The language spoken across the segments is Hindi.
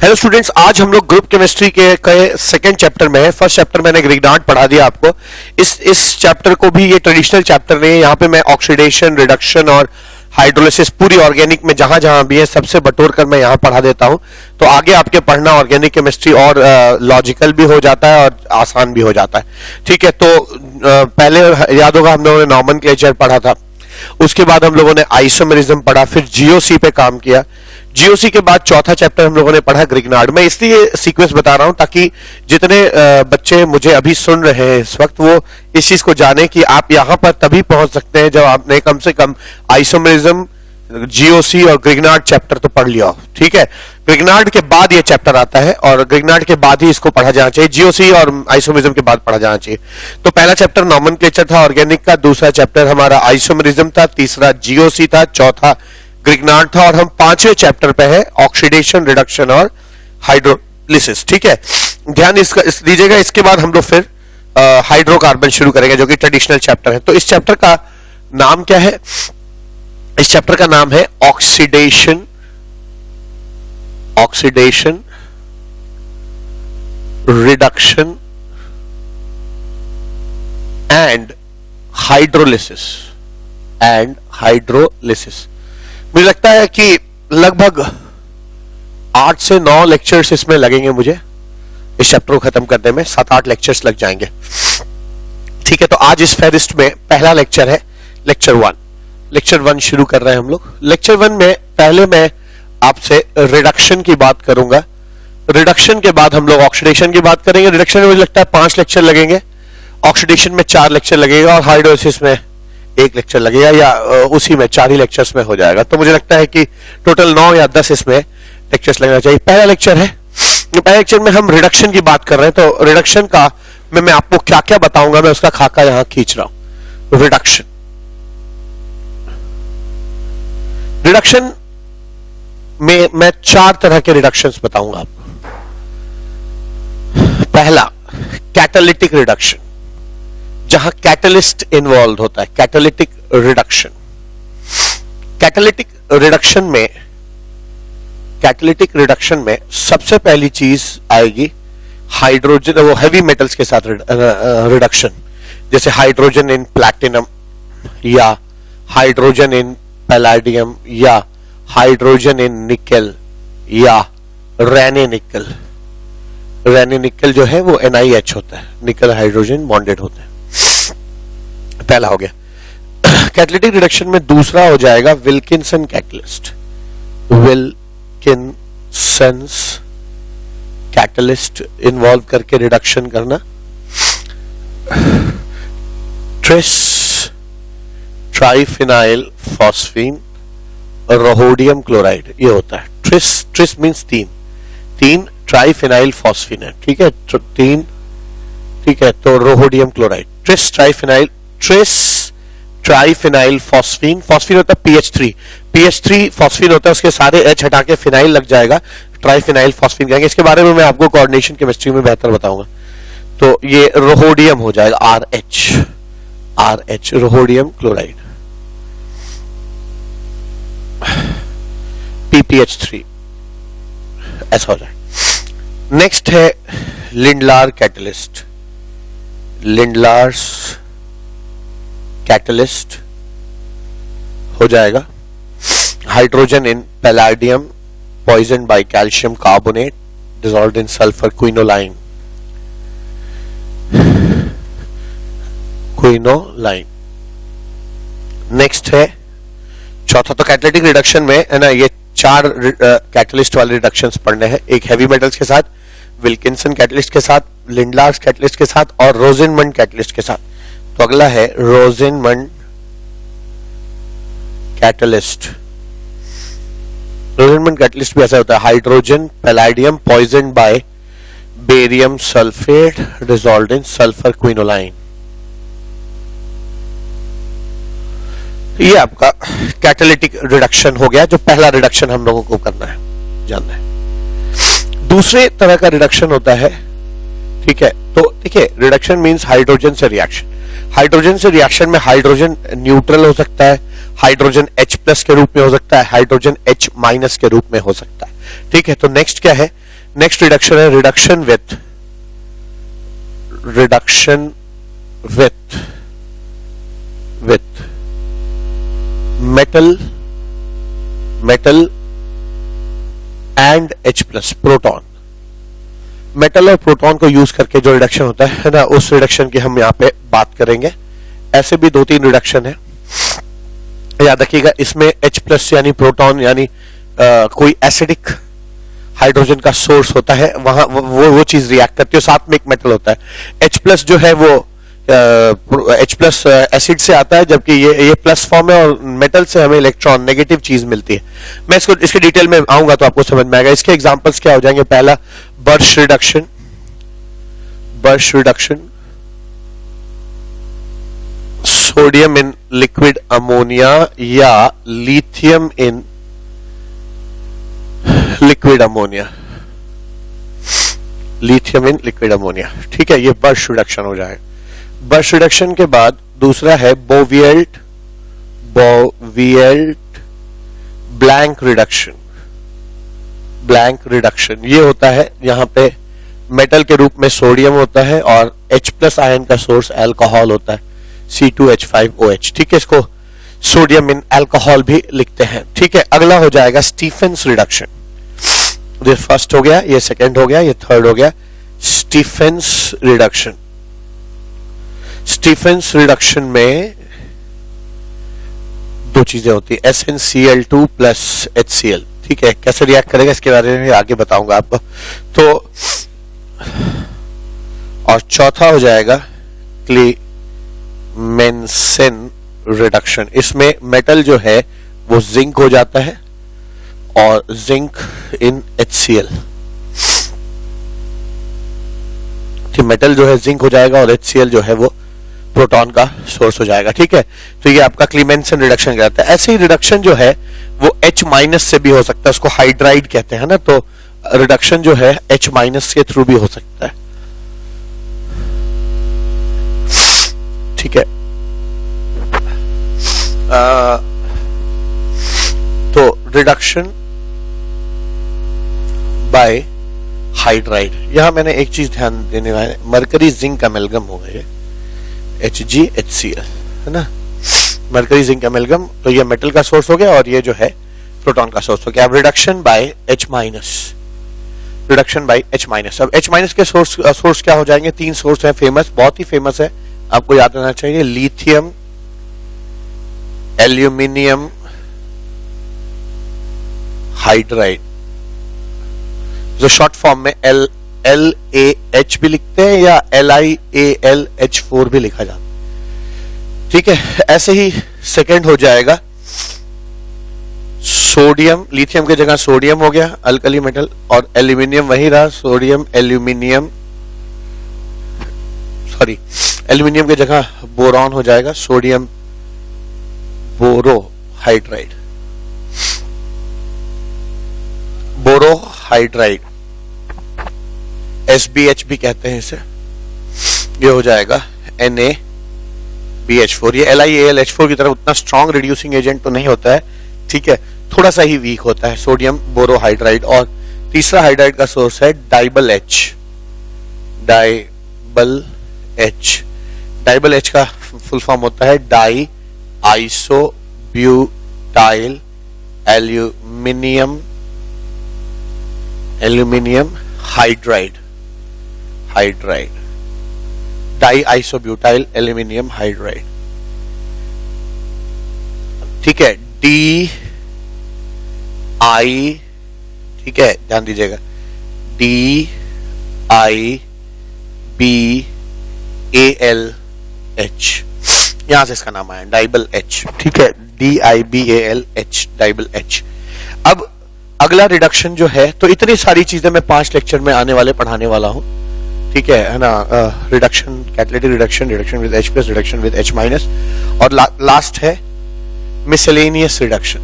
हेलो स्टूडेंट्स, आज हम लोग ग्रुप केमिस्ट्री के सेकंड चैप्टर में है। फर्स्ट चैप्टर मैंने ग्रिग्नार्ड पढ़ा दिया आपको। इस चैप्टर को भी ये ट्रेडिशनल चैप्टर नहीं है। यहाँ पे मैं ऑक्सीडेशन, रिडक्शन और हाइड्रोलिसिस पूरी ऑर्गेनिक में जहां जहां भी है सबसे बटोर कर मैं यहाँ पढ़ा देता हूँ। तो आगे आपके पढ़ना ऑर्गेनिक केमिस्ट्री और लॉजिकल भी हो जाता है और आसान भी हो जाता है। ठीक है, तो पहले याद होगा हम लोगों ने नॉमेनक्लेचर पढ़ा था, उसके बाद हम लोगों ने आइसोमेरिज्म पढ़ा, फिर जीओसी पे काम किया। जीओसी के बाद चौथा चैप्टर हम लोगों ने पढ़ा ग्रिग्नार्ड। मैं इसलिए सीक्वेंस बता रहा हूं ताकि जितने बच्चे मुझे अभी सुन रहे हैं इस वक्त वो इस चीज को जाने कि आप यहां पर तभी पहुंच सकते हैं जब आपने कम से कम आइसोमेरिज्म, जीओसी और ग्रिग्नार्ड चैप्टर तो पढ़ लिया हो। ठीक है, ग्रिग्नार्ड के बाद ये चैप्टर आता है और ग्रिग्नार्ड के बाद ही इसको पढ़ा जाना चाहिए। जीओसी और आइसोमेरिज्म के बाद पढ़ा जाना चाहिए। तो पहला चैप्टर नॉमेनक्लेचर था ऑर्गेनिक का, दूसरा चैप्टर हमारा आइसोमेरिज्म था, तीसरा जीओसी था, चौथा ग्रिग्नार्ड था और हम पांचवें चैप्टर पे है ऑक्सीडेशन, रिडक्शन और हाइड्रोलिसिस। ठीक है, ध्यान दीजिएगा। इसके बाद हम लोग फिर हाइड्रोकार्बन शुरू करेंगे जो कि ट्रेडिशनल चैप्टर है। तो इस चैप्टर का नाम क्या है? इस चैप्टर का नाम है ऑक्सीडेशन, रिडक्शन एंड हाइड्रोलिसिस। मुझे लगता है कि लगभग 8 से 9 लेक्चर्स इसमें लगेंगे मुझे इस चैप्टर को खत्म करने में। 7-8 लेक्चर्स लग जाएंगे। ठीक है, तो आज इस फेरिस्ट में पहला लेक्चर है लेक्चर 1। लेक्चर 1 शुरू कर रहे हैं हम लोग। लेक्चर 1 में पहले मैं आपसे रिडक्शन की बात करूंगा। रिडक्शन के बाद हम लोग ऑक्सीडेशन की बात करेंगे। रिडक्शन में मुझे लगता है 5 लेक्चर लगेंगे, ऑक्सीडेशन में 4 लेक्चर लगेगा और हाइड्रोलिसिस में 1 लेक्चर लगेगा या उसी में 4 ही लेक्चर्स में हो जाएगा। तो मुझे लगता है कि टोटल 9 या 10 इसमें लेक्चर्स लगना चाहिए। पहला लेक्चर है, पहले लेक्चर में हम रिडक्शन की बात कर रहे हैं। तो रिडक्शन का मैं आपको क्या क्या बताऊंगा, मैं उसका खाका यहां खींच रहा हूं। रिडक्शन में मैं 4 तरह के रिडक्शंस बताऊंगा आपको। पहला कैटालिटिक रिडक्शन, जहां कैटलिस्ट इन्वॉल्व होता है, कैटालिटिक रिडक्शन। कैटालिटिक रिडक्शन में सबसे पहली चीज आएगी हाइड्रोजन, वो हैवी मेटल्स के साथ रिडक्शन, जैसे हाइड्रोजन इन प्लैटिनम या हाइड्रोजन इन पैलाडियम या हाइड्रोजन इन निकेल या रेने निकल। रेने निकल जो है वो NiH होता है, निकल हाइड्रोजन बॉन्डेड होता है। पहला हो गया। कैटालिटिक रिडक्शन में दूसरा हो जाएगा विल्किंसन कैटलिस्ट। विल्किंसन्स कैटलिस्ट इन्वॉल्व करके रिडक्शन करना। ट्रिस ट्राइफिनाइल फॉस्फीन रोहोडियम क्लोराइड, ये होता है। ट्रिस मीन्स 3 ट्राइफिनाइल फॉस्फीन है। ठीक है, 3। ठीक है, तो rhodium chloride, tris triphenyl phosphine. Phosphine होता है PH3 फॉस्फीन होता है, उसके सारे H हटा के फिनाइल लग जाएगा, ट्राइफिनाइल फॉस्फीन कहेंगे। इसके बारे में मैं आपको कोऑर्डिनेशन केमिस्ट्री में बेहतर बताऊंगा। तो ये रोहोडियम हो जाएगा, RH रोहोडियम क्लोराइड, PPH3 ऐसा हो जाए। नेक्स्ट है लिंडलार कैटलिस्ट। लिंडलार्स कैटलिस्ट हो जाएगा hydrogen in palladium poison by calcium carbonate dissolved in sulphur quinoline. Next है चौथा। तो कैटालिटिक रिडक्शन में है ना, ये 4 कैटलिस्ट वाले रिडक्शंस पढ़ने हैं। एक हैवी मेटल्स के साथ, विल्किंसन कैटलिस्ट के साथ, लिंडलार्स कैटलिस्ट के साथ और रोजेनमंड कैटलिस्ट के साथ। तो अगला है रोजेनमंड कैटलिस्ट। रोजेनमंड कैटलिस्ट भी ऐसा होता है, hydrogen palladium poison by barium sulphate dissolved in sulphur quinoline. ये आपका कैटालिटिक रिडक्शन हो गया, जो पहला रिडक्शन हम लोगों को करना है, जानना है। दूसरे तरह का रिडक्शन होता है। ठीक है, तो देखिए रिडक्शन मींस हाइड्रोजन से रिएक्शन। हाइड्रोजन से रिएक्शन में हाइड्रोजन न्यूट्रल हो सकता है, हाइड्रोजन H+ के रूप में हो सकता है, हाइड्रोजन H- के रूप में हो सकता है। ठीक है, तो नेक्स्ट क्या है, नेक्स्ट रिडक्शन है reduction with metal and H plus proton. Metal और प्रोटॉन को यूज करके जो रिडक्शन होता है ना, उस रिडक्शन की हम यहां पे बात करेंगे। ऐसे भी 2-3 रिडक्शन है, याद रखिएगा। इसमें H प्लस यानी प्रोटॉन यानी कोई एसिडिक हाइड्रोजन का सोर्स होता है, वहां वो चीज रिएक्ट करती है, साथ में एक मेटल होता है। H प्लस जो है वो H प्लस एसिड से आता है, जबकि ये प्लस फॉर्म है, और मेटल से हमें इलेक्ट्रॉन नेगेटिव चीज मिलती है। मैं इसके डिटेल में आऊंगा तो आपको समझ में आएगा। इसके एग्जांपल्स क्या हो जाएंगे? पहला Birch reduction, sodium in liquid ammonia या लिथियम इन लिक्विड अमोनिया, ठीक है, ये बर्श रिडक्शन हो जाएगा। बर्श रिडक्शन के बाद दूसरा है बोविएल्ट ब्लैंक रिडक्शन। ये होता है यहां पे मेटल के रूप में सोडियम होता है और H प्लस आयन का सोर्स अल्कोहल होता है, C2H5OH, ठीक है। इसको सोडियम इन अल्कोहल भी लिखते हैं, ठीक है। अगला हो जाएगा स्टीफेंस रिडक्शन। ये फर्स्ट हो गया, ये सेकंड हो गया, ये थर्ड हो गया। स्टीफेंस रिडक्शन में दो चीजें होती है, SnCl2 प्लस HCl, ठीक है। कैसे रिएक्ट करेगा इसके बारे में आगे बताऊंगा आपको। तो और चौथा हो जाएगा क्लीमेंसन रिडक्शन। इसमें मेटल जो है वो जिंक हो जाता है और जिंक इन HCl, ठीक, मेटल जो है जिंक हो जाएगा और HCl जो है वो प्रोटॉन का सोर्स हो जाएगा, ठीक है। तो ये आपका क्लीमेंसन रिडक्शन कहलाता है। ऐसे ही रिडक्शन जो है वो H माइनस से भी हो सकता है, उसको हाइड्राइड कहते हैं ना, तो रिडक्शन जो है H माइनस के थ्रू भी हो सकता है, ठीक है। तो रिडक्शन बाय हाइड्राइड, यहां मैंने एक चीज ध्यान देने वाला है, मरकरी जिंक अमेलगम हो गए HgHCl, है ना, मरकरी जिंक अमेलगम। तो ये मेटल का सोर्स हो गया और ये जो है प्रोटॉन का सोर्स हो गया। अब रिडक्शन बाय H माइनस। अब H माइनस के सोर्स क्या हो जाएंगे? 3 सोर्स हैं फेमस, बहुत ही फेमस है, आपको याद रहना चाहिए। लिथियम, एल्यूमिनियम हाइड्राइड, जो शॉर्ट फॉर्म में LaH भी लिखते हैं या LiAlH4 भी लिखा जाता है, ठीक है। ऐसे ही सेकंड हो जाएगा सोडियम, लिथियम की जगह सोडियम हो गया अल्कली मेटल, और एल्यूमिनियम वही रहा, सोडियम एल्यूमिनियम, सॉरी, एल्यूमिनियम की जगह बोरॉन हो जाएगा, सोडियम बोरोहाइड्राइड, SbH भी कहते हैं इसे। ये हो जाएगा NaBH4। ये LiAlH4 की तरह उतना स्ट्रॉन्ग रिड्यूसिंग एजेंट तो नहीं होता है, ठीक है, थोड़ा सा ही वीक होता है, सोडियम बोरोहाइड्राइड। और तीसरा हाइड्राइड का सोर्स है डाइबल H का फुल फॉर्म होता है die isobutyl aluminium hydride, die isobutyl aluminium hydride, ठीक है। DI, ठीक है, ध्यान दीजिएगा, DIBALH, यहां से इसका नाम आया डाइबल H, ठीक है, DIBALH डाइबल H। अब अगला रिडक्शन जो है, तो इतनी सारी चीजें मैं 5 लेक्चर में आने वाले पढ़ाने वाला हूं, ठीक है ना। Reduction, catalytic reduction, reduction with H plus, reduction with H minus, और लास्ट है मिसलेनियस रिडक्शन।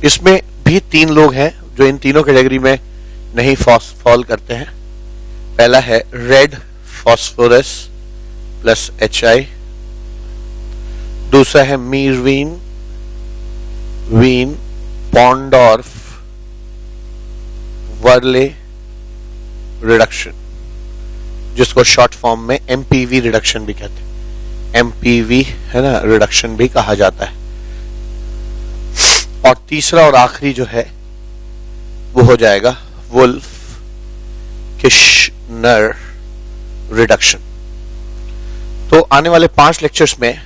इसमें भी 3 लोग हैं जो इन तीनों कैटेगरी में नहीं फॉल करते हैं। पहला है रेड फॉस्फोरस प्लस HI, दूसरा है मीरवीन वीन पॉन्डॉर्फ वर्ले रिडक्शन, जिसको शॉर्ट फॉर्म में एमपीवी रिडक्शन भी कहते हैं, एमपीवी है ना, रिडक्शन भी कहा जाता है। और तीसरा और आखिरी जो है वो हो जाएगा वुल्फ किशनर रिडक्शन। तो आने वाले 5 लेक्चर्स में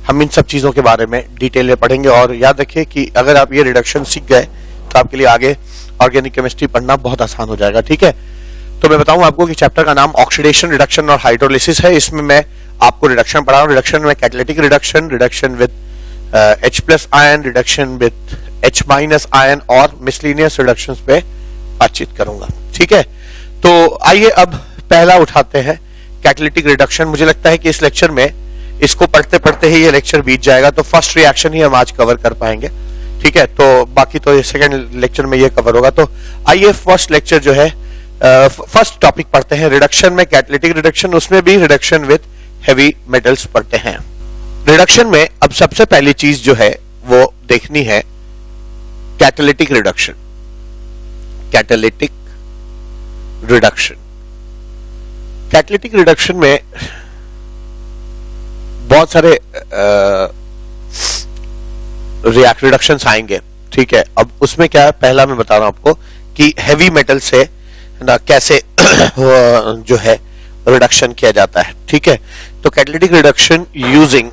हम इन सब चीजों के बारे में डिटेल में पढ़ेंगे। और याद रखिए कि अगर आप ये रिडक्शन सीख गए तो आपके लिए आगे ऑर्गेनिक केमिस्ट्री पढ़ना बहुत आसान हो जाएगा। ठीक है, तो मैं बताऊं आपको कि चैप्टर का नाम ऑक्सीडेशन, रिडक्शन और हाइड्रोलिसिस है। इसमें मैं आपको रिडक्शन पढ़ा रहा हूं। रिडक्शन में catalytic reduction, reduction with H+ ion, reduction with H- ion और मिसलिनियस रिडक्शंस पे बातचीत करूंगा। ठीक है, तो आइए अब पहला उठाते हैं कैटालिटिक रिडक्शन। मुझे लगता है कि इस लेक्चर में इसको पढ़ते पढ़ते ही ये लेक्चर बीत जाएगा, तो फर्स्ट रिएक्शन ही हम आज कवर कर पाएंगे। ठीक है, तो बाकी तो सेकंड लेक्चर में ये कवर होगा। तो आइए फर्स्ट लेक्चर जो है फर्स्ट टॉपिक पढ़ते हैं। रिडक्शन में कैटालिटिक रिडक्शन, उसमें भी रिडक्शन विद हेवी मेटल्स पढ़ते हैं। रिडक्शन में अब सबसे पहली चीज जो है वो देखनी है catalytic reduction. Catalytic reduction, catalytic reduction में बहुत सारे रिडक्शंस आएंगे। ठीक है, अब उसमें क्या है, पहला मैं बता रहा हूं आपको कि हेवी मेटल से ना कैसे जो है रिडक्शन किया जाता है। ठीक है, तो catalytic reduction using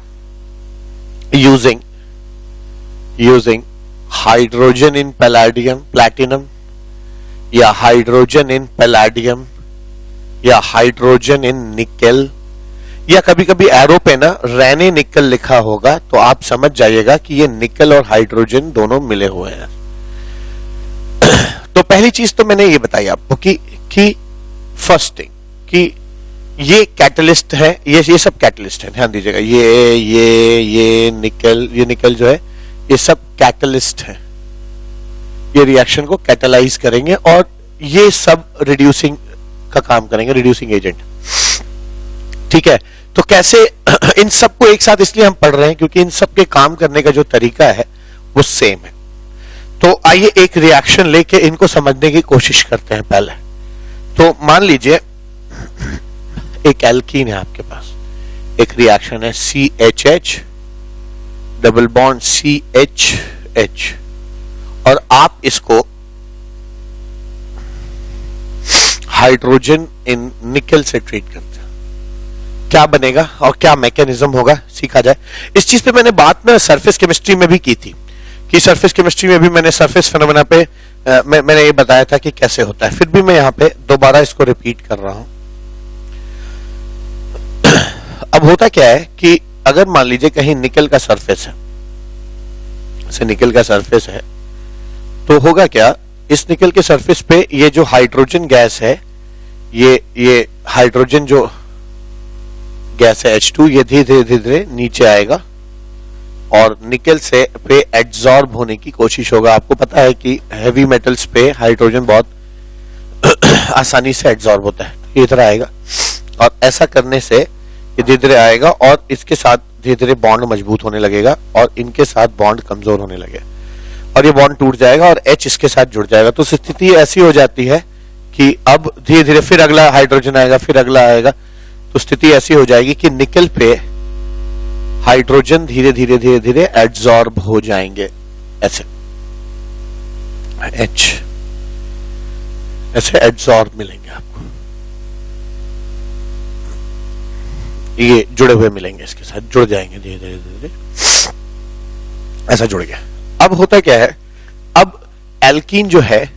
hydrogen in palladium platinum, या हाइड्रोजन इन पैलेडियम, या हाइड्रोजन इन निकेल, या कभी कभी एरो पे ना रेने निकल लिखा होगा तो आप समझ जाइएगा कि ये निकल और हाइड्रोजन दोनों मिले हुए हैं। तो पहली चीज तो मैंने ये बताई आपको कि फर्स्ट थिंग कि ये कैटलिस्ट है, ये सब कैटलिस्ट है, ध्यान दीजिएगा। ये निकल जो है ये सब कैटलिस्ट है, ये रिएक्शन को कैटलाइज करेंगे और ये सब रिड्यूसिंग का काम करेंगे, रिड्यूसिंग एजेंट। ठीक है, तो कैसे इन सबको एक साथ इसलिए हम पढ़ रहे हैं क्योंकि इन सब के काम करने का जो तरीका है वो सेम है। तो आइए एक रिएक्शन लेके इनको समझने की कोशिश करते हैं। पहले तो मान लीजिए एक एल्कीन है आपके पास, एक रिएक्शन है CHH डबल बॉन्ड CHH, और आप इसको हाइड्रोजन इन निकल से ट्रीट करते हैं। क्या बनेगा और क्या मैकेनिज्म होगा सीखा जाए। इस चीज पे मैंने बात में सरफेस केमिस्ट्री में भी की थी कि सरफेस केमिस्ट्री में भी मैंने सरफेस फिनोमेना पे मैंने ये बताया था कि कैसे होता है। फिर भी मैं यहां पे दोबारा इसको रिपीट कर रहा हूं। अब होता क्या है कि अगर मान लीजिए कहीं निकल का सरफेस है, जैसे निकल का सरफेस है, तो होगा क्या, इस निकल के सरफेस पे ये जो हाइड्रोजन गैस है, ये हाइड्रोजन जो गैस है H2, ये धीरे धीरे नीचे आएगा और निकल से पे एड्सॉर्ब होने की कोशिश होगा। आपको पता है कि हेवी मेटल्स पे हाइड्रोजन बहुत आसानी से एड्सॉर्ब होता है। ये इधर आएगा और ऐसा करने से ये धीरे धीरे आएगा और इसके साथ धीरे धीरे बॉन्ड मजबूत होने लगेगा और इनके साथ बॉन्ड कमजोर होने लगेगा और ये बॉन्ड टूट जाएगा और H इसके साथ जुड़ जाएगा। तो स्थिति ऐसी हो जाती है कि अब धीरे धीरे फिर अगला हाइड्रोजन आएगा, फिर अगला आएगा। तो स्थिति ऐसी हो जाएगी कि निकल पे हाइड्रोजन धीरे धीरे एड्सॉर्ब हो जाएंगे, ऐसे H ऐसे एड्सॉर्ब मिलेंगे आपको, ये जुड़े हुए मिलेंगे, इसके साथ जुड़ जाएंगे धीरे धीरे ऐसा जुड़ गया। अब होता क्या है, अब एल्कीन जो है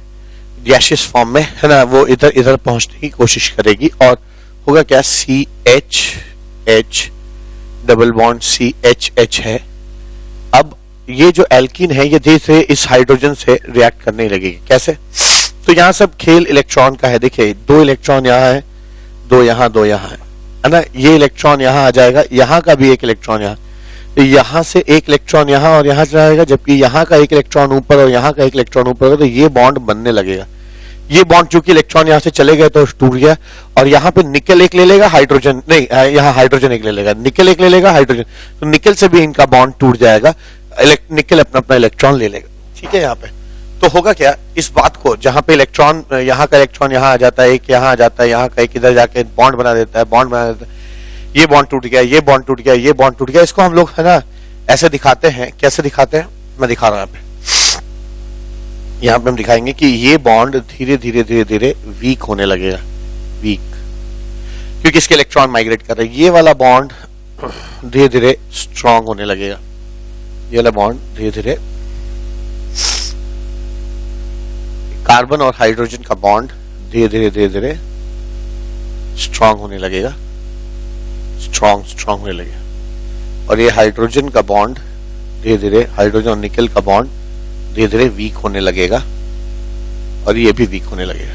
गैसियस फॉर्म में है ना, वो इधर पहुंचने की कोशिश करेगी और होगा क्या, CHH डबल बॉन्ड CHH है। अब ये जो एल्कीन है ये धीरे धीरे इस हाइड्रोजन से रिएक्ट करने लगेगी। कैसे, तो यहां सब खेल इलेक्ट्रॉन का है। देखिए 2 इलेक्ट्रॉन यहां है, 2 यहां, 2 यहां है ना। ये इलेक्ट्रॉन यहां आ जाएगा, यहां का भी एक इलेक्ट्रॉन यहां, तो यहां से एक इलेक्ट्रॉन यहां और यहां जाएगा, जबकि यहां का एक इलेक्ट्रॉन ऊपर और यहां का एक इलेक्ट्रॉन ऊपर होगा। तो ये बॉन्ड बनने लगेगा। ये बॉन्ड चूंकि इलेक्ट्रॉन यहां से चले गए तो टूट गया और यहां पे निकल एक ले लेगा, हाइड्रोजन नहीं, यहां हाइड्रोजन एक ले लेगा, निकल एक ले लेगा, हाइड्रोजन, तो निकल से भी इनका बॉन्ड टूट जाएगा। निकल अपना अपना इलेक्ट्रॉन ले लेगा, ठीक है। यहाँ पे तो होगा क्या, इस बात को जहां पे इलेक्ट्रॉन, यहाँ का इलेक्ट्रॉन यहाँ आ जाता है, एक यहाँ आ जाता है, यहाँ का एक इधर जाके बॉन्ड बना देता है, बॉन्ड बना देता है, ये बॉन्ड टूट गया, ये बॉन्ड टूट गया, ये बॉन्ड टूट गया। इसको हम लोग है ना ऐसे दिखाते हैं, कैसे दिखाते हैं मैं दिखा रहा हूं यहाँ पे हम दिखाएंगे कि ये बॉन्ड धीरे धीरे धीरे धीरे वीक होने लगेगा, वीक, क्योंकि इसके इलेक्ट्रॉन माइग्रेट कर रहे हैं। ये वाला बॉन्ड धीरे धीरे स्ट्रांग होने लगेगा, ये वाला बॉन्ड धीरे धीरे, कार्बन और हाइड्रोजन का बॉन्ड धीरे धीरे धीरे धीरे स्ट्रांग होने लगेगा, स्ट्रांग होने लगेगा। और ये हाइड्रोजन का बॉन्ड धीरे धीरे, हाइड्रोजन और निकल का बॉन्ड धीरे धीरे वीक होने लगेगा, और ये भी वीक होने लगेगा,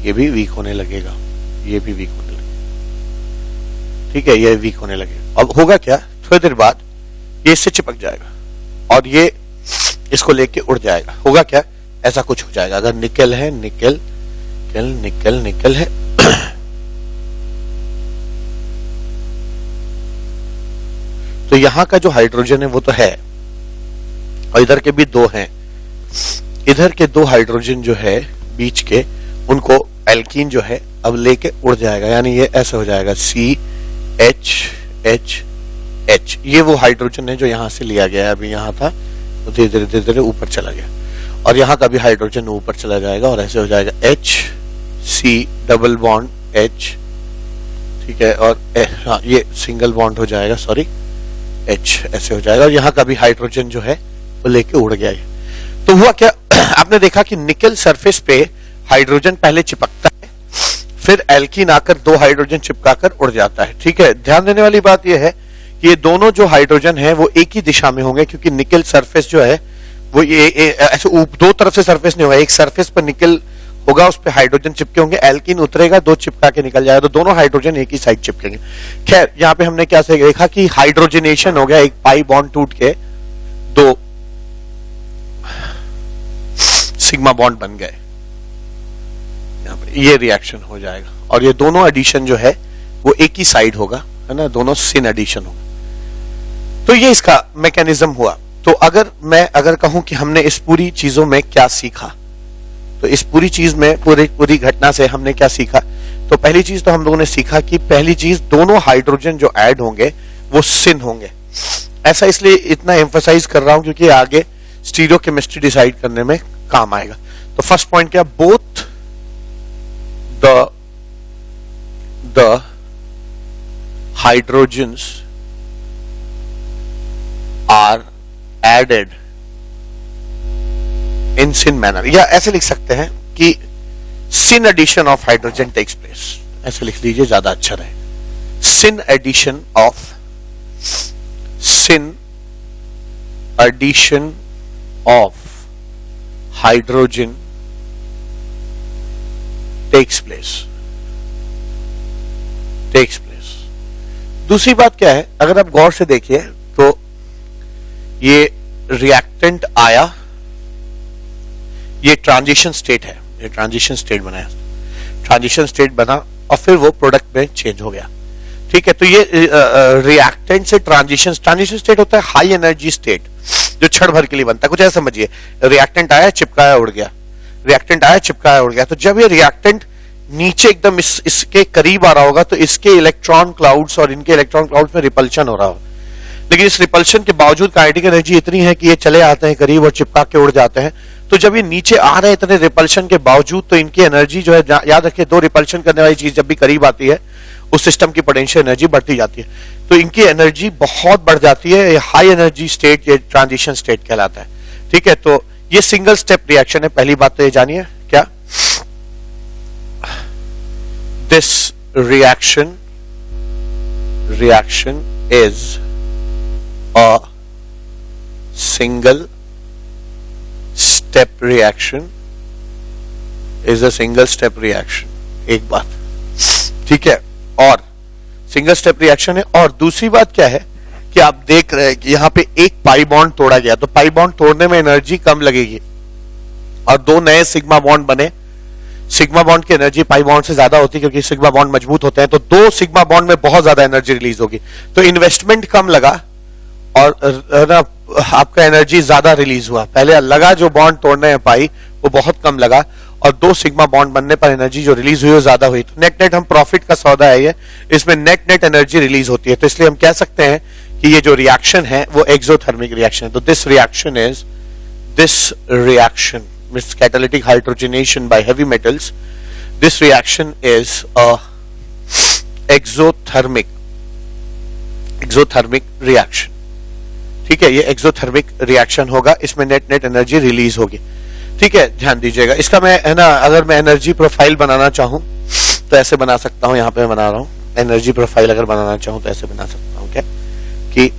ये भी वीक होने लगेगा, ये भी वीक होने लगेगा, ठीक है, ये वीक होने लगेगा। अब होगा क्या, थोड़ी देर बाद ये इससे चिपक जाएगा और ये इसको लेके उड़ जाएगा। होगा क्या, ऐसा कुछ हो जाएगा। अगर निकल है, निकल निकल निकल है, तो यहां का जो हाइड्रोजन है वो तो है, और इधर के भी दो हैं, इधर के दो हाइड्रोजन जो है बीच के, उनको एल्कीन जो है अब लेके उड़ जाएगा, यानी ये ऐसा हो जाएगा CH, ये वो हाइड्रोजन है जो यहां से लिया गया है, अभी यहां था, तो धीरे धीरे धीरे धीरे ऊपर चला गया, और यहां का भी हाइड्रोजन ऊपर चला जाएगा, और ऐसे हो जाएगा HC डबल बॉन्ड H, ठीक है, और हाँ ये सिंगल बॉन्ड हो जाएगा, सॉरी H, ऐसे हो जाएगा, और यहाँ का भी हाइड्रोजन जो है वो लेके उड़ गया है। तो हुआ क्या, आपने देखा कि निकल सरफेस पे हाइड्रोजन पहले चिपकता है, फिर एल्कीन आकर दो हाइड्रोजन चिपकाकर उड़ जाता है, ठीक है। ध्यान देने वाली बात यह है कि ये दोनों जो हाइड्रोजन है वो एक ही दिशा में होंगे, क्योंकि निकल सरफेस जो है वो ये ऐसे दो तरफ से सरफेस नहीं होगा, एक सरफेस पर निकल होगा, उस पर हाइड्रोजन चिपके होंगे, एल्कीन उतरेगा, दो चिपका के निकल जाएगा, तो दोनों हाइड्रोजन एक ही साइड चिपकेंगे। खैर यहाँ पे हमने क्या देखा कि हाइड्रोजनेशन हो गया, एक पाई बॉन्ड टूट के दो सिग्मा बॉन्ड बन गए, यहाँ पे ये रिएक्शन हो जाएगा, और ये दोनों एडिशन जो है वो एक ही साइड होगा, है ना, दोनों सिन एडिशन होगा। तो ये इसका मैकेनिज्म हुआ। तो अगर कहूं कि हमने इस पूरी चीजों में क्या सीखा, तो इस पूरी चीज में, पूरी घटना से हमने क्या सीखा, तो पहली चीज तो हम लोगों ने सीखा कि पहली चीज, दोनों हाइड्रोजन जो ऐड होंगे वो सिन होंगे। ऐसा इसलिए इतना एम्फसाइज कर रहा हूं क्योंकि आगे स्टीरियोकेमिस्ट्री डिसाइड करने में काम आएगा। तो फर्स्ट पॉइंट क्या, both the hydrogens are added in syn manner, या ऐसे लिख सकते हैं कि syn addition of hydrogen takes place, ऐसे लिख लीजिए, ज्यादा अच्छा रहे। Syn addition of hydrogen takes place. दूसरी बात क्या है, अगर आप गौर से देखिए तो ये रिएक्टेंट आया, ये ट्रांजिशन स्टेट है, ये ट्रांजिशन स्टेट बनाया, ट्रांजिशन स्टेट बना और फिर वो प्रोडक्ट में चेंज हो गया, ठीक है। तो ये रिएक्टेंट से ट्रांजिशन स्टेट होता है हाई एनर्जी स्टेट, जो क्षण भर के लिए बनता है। कुछ ऐसा समझिए, रिएक्टेंट आया, चिपकाया, उड़ गया, रिएक्टेंट आया, चिपकाया, उड़ गया। तो जब ये रिएक्टेंट नीचे एकदम इसके करीब आ रहा होगा तो इसके इलेक्ट्रॉन क्लाउड्स और इनके इलेक्ट्रॉन क्लाउड्स में रिपल्शन हो रहा होगा, लेकिन इस रिपल्शन के बावजूद काइनेटिक एनर्जी इतनी है कि ये चले आते हैं करीब और चिपका के उड़ जाते हैं। तो जब ये नीचे आ रहे हैं इतने रिपल्शन के बावजूद, तो इनकी एनर्जी जो है, याद रखिए, दो रिपल्शन करने वाली चीज जब भी करीब आती है उस सिस्टम की पोटेंशियल एनर्जी बढ़ती जाती है, तो इनकी एनर्जी बहुत बढ़ जाती है। हाई एनर्जी स्टेट ये ट्रांजिशन स्टेट कहलाता है, ठीक है। तो ये सिंगल स्टेप रिएक्शन है, पहली बात तो ये जानिए क्या, this reaction is a single step reaction, एक बात, ठीक है। और सिंगल स्टेप रिएक्शन है। और दूसरी बात क्या है कि आप देख रहे हैं कि यहां पे एक पाई बॉन्ड तोड़ा गया, तो पाई बॉन्ड तोड़ने में एनर्जी कम लगेगी और दो नए सिग्मा बॉन्ड बने। सिग्मा बॉन्ड की एनर्जी पाई बॉन्ड से ज्यादा होती है क्योंकि सिग्मा बॉन्ड मजबूत होते हैं, तो दो सिग्मा बॉन्ड में बहुत ज्यादा एनर्जी रिलीज होगी, तो इन्वेस्टमेंट कम लगा और ना आपका एनर्जी ज्यादा रिलीज हुआ, पहले लगा जो बॉन्ड तोड़ने में पाई वो बहुत कम लगा और 2 सिग्मा बॉन्ड बनने पर एनर्जी जो रिलीज हुई वो ज्यादा हुई। तो नेट नेट हम प्रॉफिट का सौदा है ये, इसमें नेट नेट एनर्जी रिलीज होती है। तो इसलिए हम कह सकते हैं कि ये जो रिएक्शन है वो एक्सोथर्मिक रिएक्शन है। तो this reaction means catalytic hydrogenation by heavy metals, this reaction is a exothermic reaction. ठीक है, ये एक्सोथर्मिक रिएक्शन होगा, इसमें नेट नेट एनर्जी रिलीज होगी। ठीक है, ध्यान दीजिएगा। इसका मैं है ना, अगर मैं एनर्जी प्रोफाइल बनाना चाहूं तो ऐसे बना सकता हूं, यहां पे मैं बना रहा हूं एनर्जी प्रोफाइल। अगर बनाना चाहूं तो ऐसे बना सकता हूं क्या कि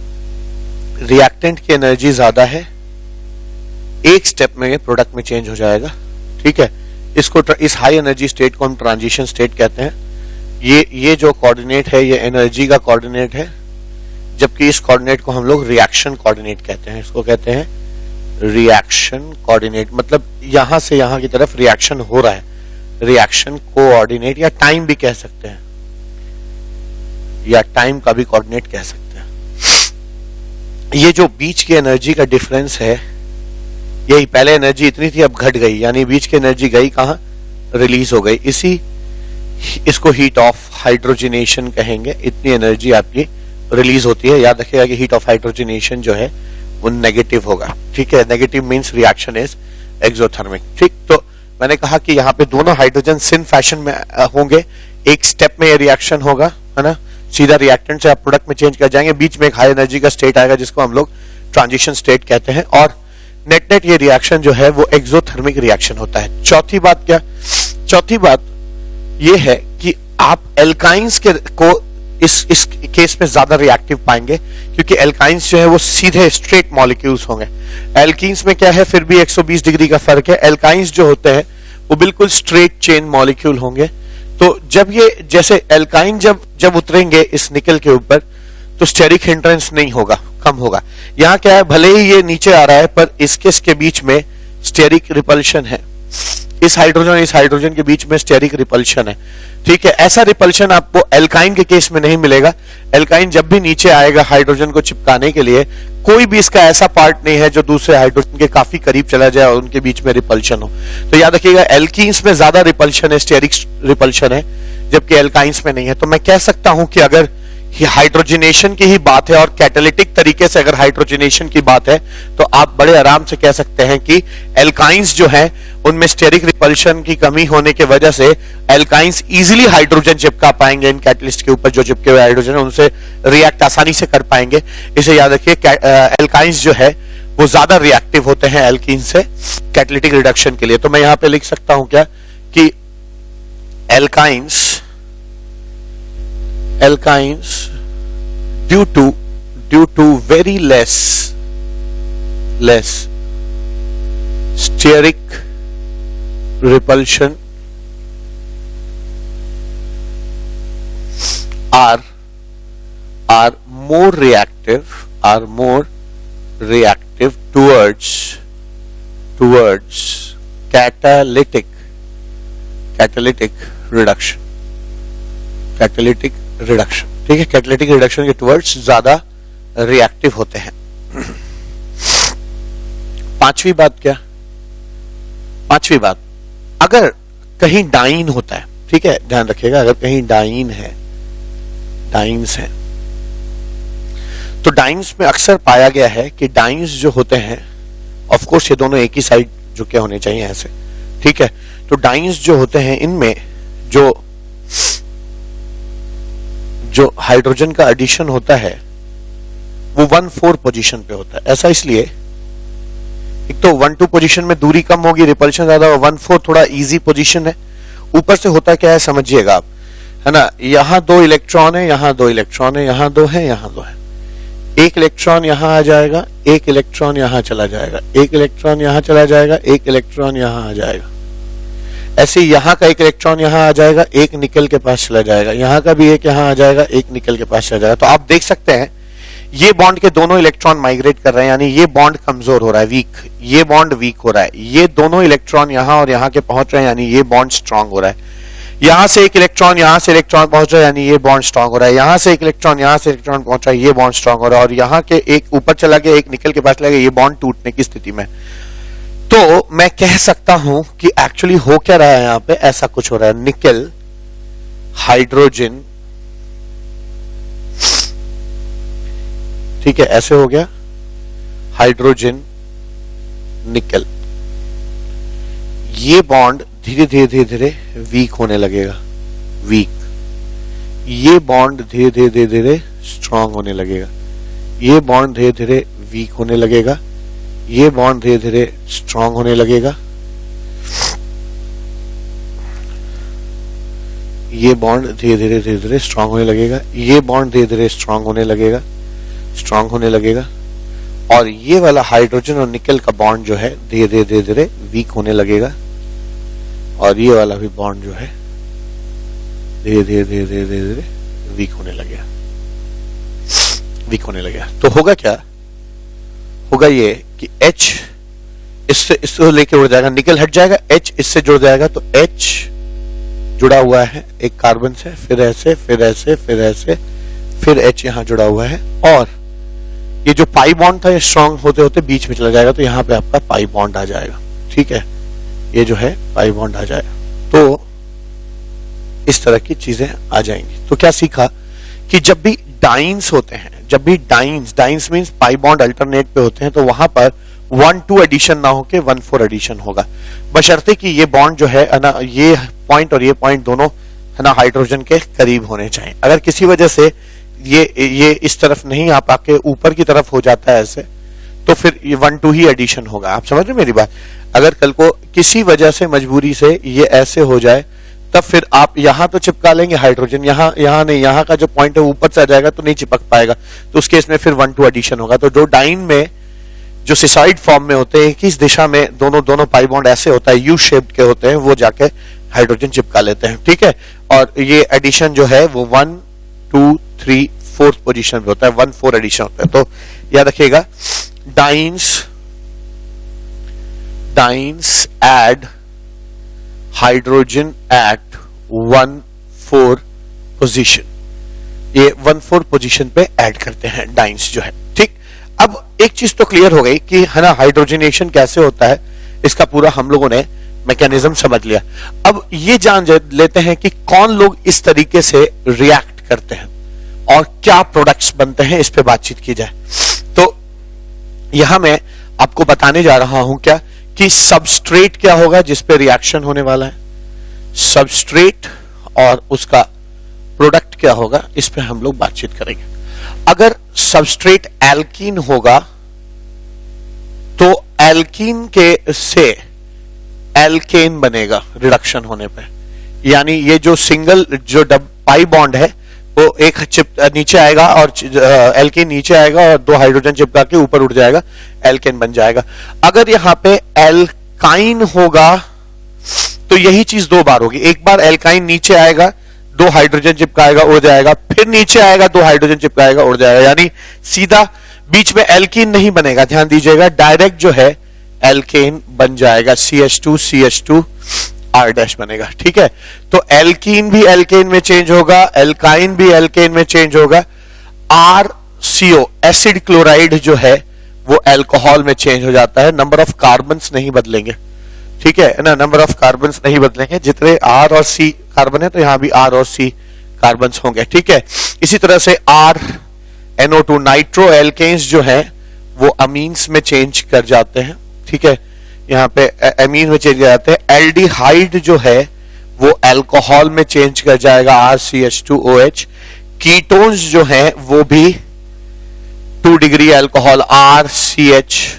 रिएक्टेंट की एनर्जी ज्यादा है, एक स्टेप में ये प्रोडक्ट में चेंज हो जाएगा। ठीक है, इसको इस हाई एनर्जी स्टेट को हम ट्रांजिशन स्टेट कहते हैं। ये जो कोऑर्डिनेट है ये एनर्जी का कोऑर्डिनेट है, जबकि इस कोऑर्डिनेट को हम लोग रिएक्शन कोऑर्डिनेट कहते हैं। इसको कहते हैं रिएक्शन कोऑर्डिनेट, मतलब यहां से यहां की तरफ रिएक्शन हो रहा है, रिएक्शन कोऑर्डिनेट, या टाइम भी कह सकते हैं, या टाइम का भी कोऑर्डिनेट कह सकते हैं। ये जो बीच की एनर्जी का डिफरेंस है, यही पहले एनर्जी इतनी थी अब घट गई, यानी बीच की एनर्जी गई कहां, रिलीज हो गई। इसको हीट ऑफ हाइड्रोजनेशन कहेंगे। इतनी एनर्जी आपकी रिलीज होती है। याद रखिएगा कि हीट ऑफ हाइड्रोजनेशन जो है वो नेगेटिव होगा। ठीक है, negative means reaction is exothermic. ठीक, तो मैंने कहा कि यहाँ पे दोनों हाइड्रोजन सिन फैशन में होंगे, एक स्टेप में ये रिएक्शन होगा, है ना, सीधा रिएक्टेंट से आप प्रोडक्ट में चेंज कर जाएंगे, बीच में एक हाई एनर्जी का स्टेट आएगा जिसको हम लोग ट्रांजिशन स्टेट कहते हैं, और नेट नेट ये रिएक्शन जो है वो एक्सोथर्मिक रिएक्शन होता है। चौथी बात क्या, चौथी बात ये है कि आप एल्काइंस को इस केस में ज्यादा रिएक्टिव पाएंगे, क्योंकि एल्काइंस जो है वो सीधे स्ट्रेट मॉलिक्यूल्स होंगे। एल्कीन्स में क्या है, फिर भी 120 डिग्री का फर्क है। एल्काइंस जो होते हैं वो बिल्कुल स्ट्रेट चेन मॉलिक्यूल होंगे। तो जब ये जैसे एल्काइन जब उतरेंगे इस निकल के ऊपर तो स्टेरिक हिंड्रेंस नहीं होगा, कम होगा। यहाँ क्या है, भले ही ये नीचे आ रहा है पर इसके बीच में स्टेरिक रिपल्शन है, इस हाइड्रोजन के बीच में स्टेरिक रिपल्शन है। ठीक है, ऐसा रिपल्शन आपको एल्काइन के केस में नहीं मिलेगा। एल्काइन जब भी नीचे आएगा हाइड्रोजन को चिपकाने के लिए, कोई भी इसका ऐसा पार्ट नहीं है जो दूसरे हाइड्रोजन के काफी करीब चला जाए और उनके बीच में रिपल्शन हो। तो याद रखिएगा, एल्कीन्स में ज्यादा रिपल्शन है, स्टेरिक रिपल्शन है, जबकि एल्काइंस में नहीं है। तो मैं कह सकता हूं कि अगर हाइड्रोजनेशन की ही बात है और कैटालिटिक तरीके से अगर हाइड्रोजनेशन की बात है, तो आप बड़े आराम से कह सकते हैं कि एल्काइंस जो हैं उनमें स्टेरिक रिपल्शन की कमी होने की वजह से एल्काइंस इजीली हाइड्रोजन चिपका पाएंगे, इन कैटलिस्ट के ऊपर जो चिपके हुए हाइड्रोजन उनसे रिएक्ट आसानी से कर पाएंगे। इसे याद रखिए, एल्काइंस जो है वो ज्यादा रिएक्टिव होते हैं एल्कीन से कैटालिटिक रिडक्शन के लिए। तो मैं यहां पे लिख सकता हूं क्या कि alkynes due to very less steric repulsion are more reactive towards catalytic reduction। ठीक है, कैटालिटिक रिडक्शन के टुवर्ड्स ज्यादा रिएक्टिव होते हैं। पांचवी बात क्या, पांचवी बात, अगर कहीं डाइन होता है, ठीक है ध्यान रखिएगा, अगर कहीं डाइंस है तो डाइंस में अक्सर पाया गया है कि डाइंस जो होते हैं, ऑफ कोर्स ये दोनों एक ही साइड झुके होने चाहिए ऐसे, ठीक है। तो डाइंस जो होते हैं इनमें जो हाइड्रोजन का एडिशन होता है वो 1,4 पोजीशन पे होता है। ऐसा इसलिए, एक तो 1,2 पोजीशन में दूरी कम होगी, रिपल्शन ज्यादा, 1,4 थोड़ा इजी पोजीशन है। ऊपर से होता क्या है समझिएगा आप, है ना, यहां 2 इलेक्ट्रॉन है, यहां 2 इलेक्ट्रॉन है, यहां 2 है, यहां 2 है। एक इलेक्ट्रॉन यहां आ जाएगा, एक इलेक्ट्रॉन यहां चला जाएगा, एक इलेक्ट्रॉन यहां चला जाएगा, एक इलेक्ट्रॉन यहां आ जाएगा। ऐसे यहां का एक इलेक्ट्रॉन यहां आ जाएगा, एक निकल के पास चला जाएगा, यहां का भी एक यहां आ जाएगा, एक निकल के पास चला जाएगा। तो आप देख सकते हैं ये बॉन्ड के दोनों इलेक्ट्रॉन माइग्रेट कर रहे हैं, यानी ये बॉन्ड कमजोर हो रहा है, वीक, ये बॉन्ड वीक हो रहा है। ये दोनों इलेक्ट्रॉन यहां और यहां के पहुंच रहे हैं, यानी ये बॉन्ड स्ट्रांग हो रहा है। यहां से एक इलेक्ट्रॉन यहां से इलेक्ट्रॉन पहुंच रहा है, यानी ये बॉन्ड स्ट्रांग हो रहा है। यहां से एक इलेक्ट्रॉन यहां से इलेक्ट्रॉन पहुंच रहा है, ये बॉन्ड स्ट्रांग हो रहा है। और यहां के एक ऊपर चला गया, एक निकल के पास चला गया, ये बॉन्ड टूटने की स्थिति में। तो मैं कह सकता हूं कि एक्चुअली हो क्या रहा है, यहां पे ऐसा कुछ हो रहा है, निकल हाइड्रोजन, ठीक है, ऐसे हो गया हाइड्रोजन निकल। ये बॉन्ड धीरे धीरे धीरे धीरे वीक होने लगेगा, वीक। ये बॉन्ड धीरे धीरे धीरे धीरे स्ट्रांग होने लगेगा, ये बॉन्ड धीरे धीरे वीक होने लगेगा, ये बॉन्ड धीरे धीरे स्ट्रांग होने लगेगा, ये बॉन्ड धीरे धीरे धीरे धीरे स्ट्रांग होने लगेगा, ये बॉन्ड धीरे धीरे स्ट्रांग होने लगेगा, स्ट्रांग होने लगेगा। और ये वाला हाइड्रोजन और निकल का बॉन्ड जो है धीरे धीरे धीरे धीरे वीक होने लगेगा। और ये वाला भी बॉन्ड जो है धीरे धीरे धीरे धीरे धीरे धीरे वीक होने लगेगा, वीक होने लगेगा। तो होगा क्या, होगा ये कि H इससे लेके उड़ जाएगा, निकल हट जाएगा, H इससे जुड़ जाएगा, तो H जुड़ा हुआ है एक कार्बन से, फिर ऐसे फिर ऐसे फिर ऐसे, फिर H यहां जुड़ा हुआ है। और ये जो पाई बॉन्ड था ये स्ट्रांग होते होते बीच में चला जाएगा, तो यहां पे आपका पाई बॉन्ड आ जाएगा, ठीक है, ये जो है पाई बॉन्ड आ जाएगा। तो इस तरह की चीजें आ जाएंगी। तो क्या सीखा कि जब भी डाइन्स होते हैं, जब भी dance means pi bond alternate पे होते हैं, तो वहां पर 1-2 एडिशन ना होके 1-4 एडिशन होगा, बशर्ते कि ये बॉन्ड जो है ना, ये पॉइंट और ये पॉइंट दोनों है ना हाइड्रोजन के करीब होने चाहिए। अगर किसी वजह से ये इस तरफ नहीं आ पाके ऊपर की तरफ हो जाता है ऐसे, तो फिर ये 1-2 ही एडिशन होगा। आप समझ रहे मेरी बात? अगर कल को किसी वजह से मजबूरी से ये ऐसे हो जाए, तब फिर आप यहां तो चिपका लेंगे हाइड्रोजन, यहां नहीं, यहां का जो पॉइंट है ऊपर से आ जाएगा तो नहीं चिपक पाएगा, तो उस केस में फिर 1-2 एडिशन होगा। तो जो डाइन में जो सिसाइड फॉर्म में होते हैं, किस दिशा में दोनों पाई बॉन्ड ऐसे होता है, यू शेप्ड के होते हैं, वो जाके हाइड्रोजन चिपका लेते हैं, ठीक है। और ये एडिशन जो है वो 1, 2, 3, 4th पोजीशन पे होता है, 1-4 एडिशन होता है। तो याद रखिएगा, dienes add hydrogen at 1-4 position, ये 1-4 पोजीशन पे ऐड करते हैं डाइन्स जो है, ठीक। अब एक चीज तो क्लियर हो गई कि है ना हाइड्रोजनेशन कैसे होता है, इसका पूरा हम लोगों ने मैकेनिज्म समझ लिया। अब ये जान लेते हैं कि कौन लोग इस तरीके से रिएक्ट करते हैं और क्या प्रोडक्ट्स बनते हैं, इस पे बातचीत की जाए। तो यहां मैं आपको बताने जा रहा हूं क्या कि सबस्ट्रेट क्या होगा जिस पे रिएक्शन होने वाला है, सबस्ट्रेट और उसका प्रोडक्ट क्या होगा, इस पे हम लोग बातचीत करेंगे। अगर सबस्ट्रेट एल्कीन होगा तो एल्कीन के से एल्केन बनेगा रिडक्शन होने पे, यानी ये जो सिंगल जो पाई बॉन्ड है वो एक चिप नीचे आएगा और एल्केन नीचे आएगा और 2 हाइड्रोजन चिपका के ऊपर उड़ जाएगा, एल्केन बन जाएगा। अगर यहां पे एल्काइन होगा तो यही चीज 2 बार होगी, एक बार एल्काइन नीचे आएगा, 2 हाइड्रोजन चिपकाएगा उड़ जाएगा, फिर नीचे आएगा 2 हाइड्रोजन चिपकाएगा उड़ जाएगा, यानी सीधा बीच में एल्कीन नहीं बनेगा, ध्यान दीजिएगा, डायरेक्ट जो है एल्केन बन जाएगा, CH2 R- बनेगा, ठीक है। तो एल्कीन भी एल्केन में चेंज होगा, एल्काइन भी एल्केन में चेंज होगा, RCO एसिड क्लोराइड जो है वो अल्कोहल में चेंज हो जाता है, नंबर ऑफ कार्बन्स नहीं बदलेंगे, ठीक है ना, नंबर ऑफ कार्बन्स नहीं बदलेंगे, जितने R और C कार्बन है तो यहां भी R और C कार्बन्स होंगे, ठीक है। इसी तरह से RNO2 नाइट्रो एल्केन्स जो है वो अमीन्स में चेंज कर जाते हैं, ठीक है, यहाँ पे एमीन में चेंज कर जाते हैं। एल्डिहाइड जो है वो अल्कोहल में चेंज कर जाएगा, RCH2OH। कीटोन्स जो है वो भी 2 डिग्री अल्कोहल RCHOH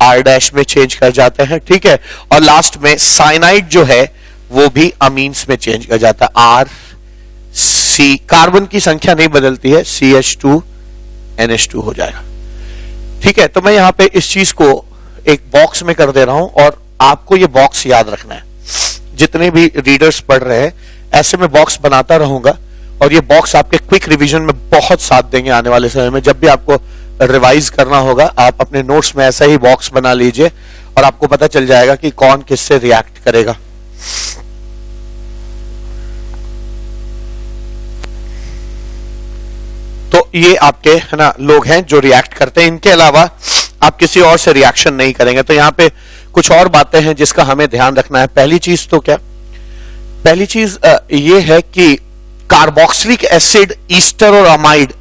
R- में चेंज कर जाते हैं, ठीक है। और लास्ट में साइनाइड जो है वो भी अमीन्स में चेंज कर जाता है, RC, कार्बन की संख्या नहीं बदलती है, CH2NH2 हो जाएगा, ठीक है। तो मैं यहां पे इस चीज को एक बॉक्स में कर दे रहा हूं और आपको ये बॉक्स याद रखना है। जितने भी रीडर्स पढ़ रहे हैं ऐसे में बॉक्स बनाता रहूंगा और ये बॉक्स आपके क्विक रिवीजन में बहुत साथ देंगे आने वाले समय में। जब भी आपको रिवाइज करना होगा आप अपने नोट्स में ऐसा ही बॉक्स बना लीजिए और आपको पता चल जाएगा कि कौन किससे रिएक्ट करेगा। ये आपके है ना लोग हैं जो रिएक्ट करते हैं, इनके अलावा आप किसी और से रिएक्शन नहीं करेंगे। तो यहाँ पे कुछ और बातें हैं जिसका हमें ध्यान रखना है। पहली चीज तो क्या, पहली चीज ये है कि कार्बोक्सिलिक एसिड, ईस्टर और अमाइड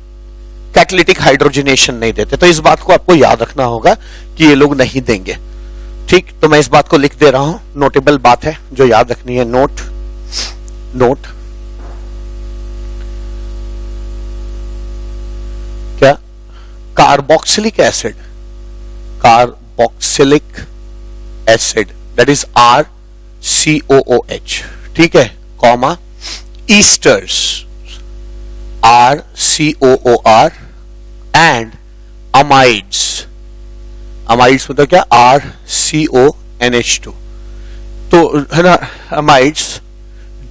कैटालिटिक हाइड्रोजनेशन नहीं देते। तो इस बात को आपको याद रखना होगा कि ये लोग नहीं देंगे। ठीक, तो मैं इस बात को लिख दे रहा हूं, नोटेबल बात है जो याद रखनी है। नोट क्या, carboxylic acid, carboxylic acid that is RCOOH, ठीक है, comma esters RCOOR and amides, amides मतलब क्या, RCONH2। तो है ना, amides